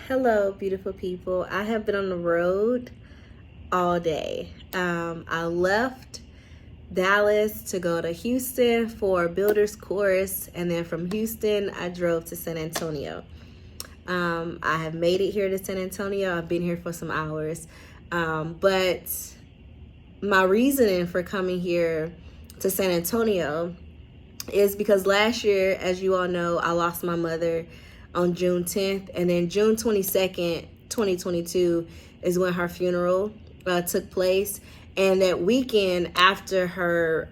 Hello, beautiful people. I have been on the road all day. I left Dallas to go to Houston for a builder's course, and then from Houston, I drove to San Antonio. I have made it here to San Antonio. I've been here for some hours, but my reasoning for coming here to San Antonio is because last year, as you all know, I lost my mother on June 10th, and then June 22nd, 2022 is when her funeral took place. And that weekend after her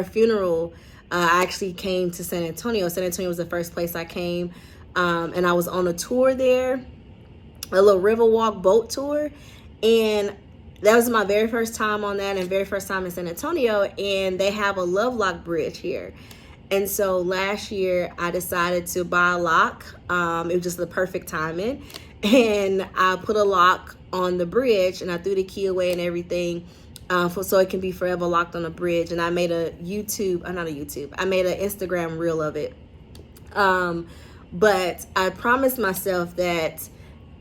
funeral, I actually came to San Antonio. San Antonio was the first place I came, and I was on a tour there, a little Riverwalk boat tour, and that was my very first time on that and very first time in San Antonio. And they have a Lovelock bridge here. And so last year I decided to buy a lock. It was just the perfect timing. And I put a lock on the bridge and I threw the key away and everything so it can be forever locked on the bridge. And I made I made an Instagram reel of it. But I promised myself that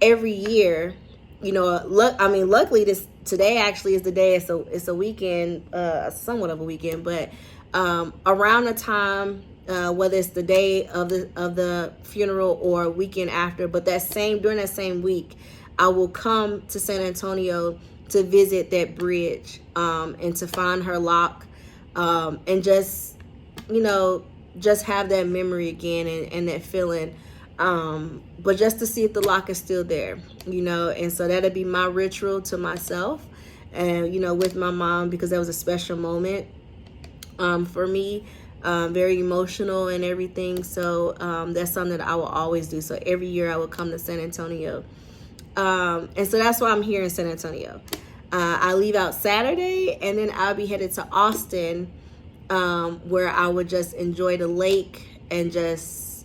every year, luckily today actually is the day. It's a weekend, somewhat of a weekend, but around the time, whether it's the day of the funeral or weekend after, but during that same week, I will come to San Antonio to visit that bridge, and to find her lock, and just have that memory again and that feeling. But just to see if the lock is still there, and so that'll be my ritual to myself and, with my mom, because that was a special moment, for me, very emotional and everything. So, that's something that I will always do. So every year I will come to San Antonio. And so that's why I'm here in San Antonio. I leave out Saturday and then I'll be headed to Austin, where I would just enjoy the lake and just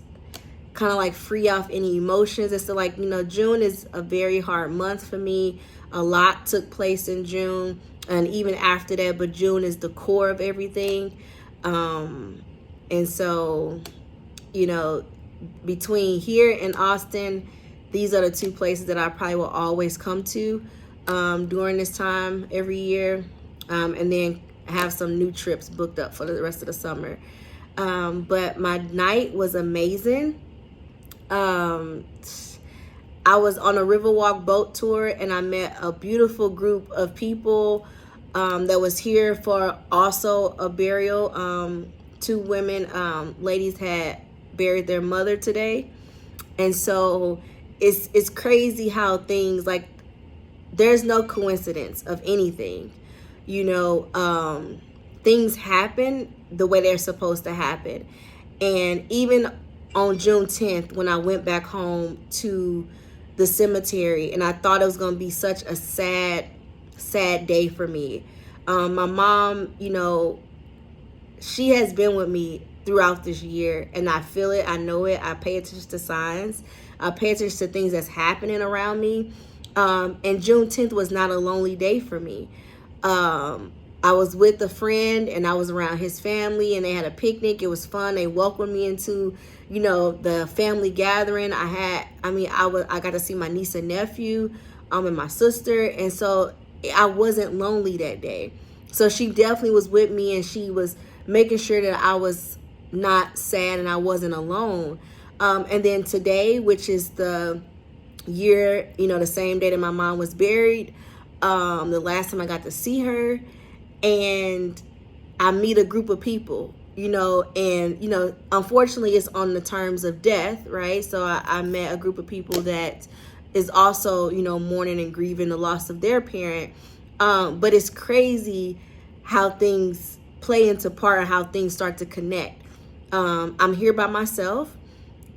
kind of like free off any emotions. And so June is a very hard month for me. A lot took place in June and even after that, but June is the core of everything. And so, between here and Austin, these are the two places that I probably will always come to during this time every year, and then have some new trips booked up for the rest of the summer. But my night was amazing. I was on a Riverwalk boat tour and I met a beautiful group of people that was here for also a burial. Two women, ladies had buried their mother today. And so it's crazy how things, like, there's no coincidence of anything. Things happen the way they're supposed to happen. And even on June 10th, when I went back home to the cemetery, and I thought it was going to be such a sad day for me. My mom, she has been with me throughout this year, and I feel it, I know it, I pay attention to signs, I pay attention to things that's happening around me. And June 10th was not a lonely day for me. I was with a friend and I was around his family and they had a picnic. It was fun. They welcomed me into, the family gathering. I got to see my niece and nephew, and my sister. And so I wasn't lonely that day. So she definitely was with me and she was making sure that I was not sad and I wasn't alone. And then today, which is the year, the same day that my mom was buried, the last time I got to see her, and I meet a group of people, and, unfortunately it's on the terms of death, right? So I met a group of people that is also, mourning and grieving the loss of their parent. But it's crazy how things play into part and how things start to connect. I'm here by myself,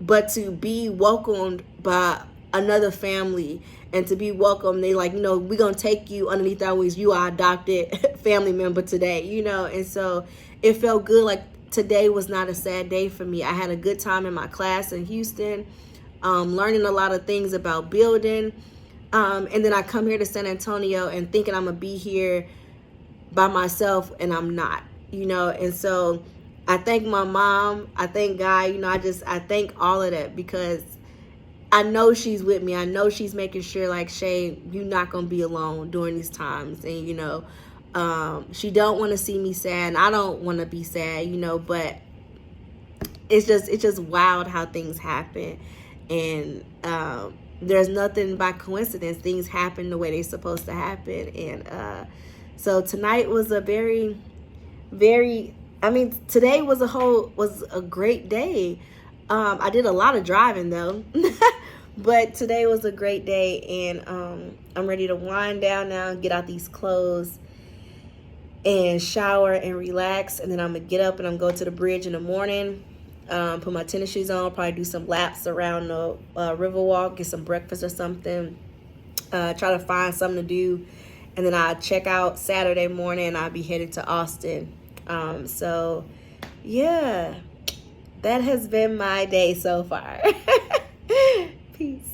but to be welcomed by another family and to be welcomed, they we're going to take you underneath our wings. You are adopted family member today, and so it felt good. Like, today was not a sad day for me. I had a good time in my class in Houston, learning a lot of things about building. And then I come here to San Antonio and thinking I'm going to be here by myself, and I'm not, and so I thank my mom. I thank God, I thank all of that, because I know she's with me. I know she's making sure, like, Shay, you're not gonna be alone during these times. And you know, she don't want to see me sad, and I don't want to be sad, you know. But it's just wild how things happen, and there's nothing by coincidence. Things happen the way they're supposed to happen, and so tonight was a very, very. I mean, today was a great day. I did a lot of driving though, but today was a great day, and I'm ready to wind down now, get out these clothes, and shower and relax, and then I'm gonna get up and I'm going to the bridge in the morning. Put my tennis shoes on, probably do some laps around the Riverwalk, get some breakfast or something. Try to find something to do, and then I'll check out Saturday morning, and I'll be headed to Austin. So yeah, that has been my day so far. Peace.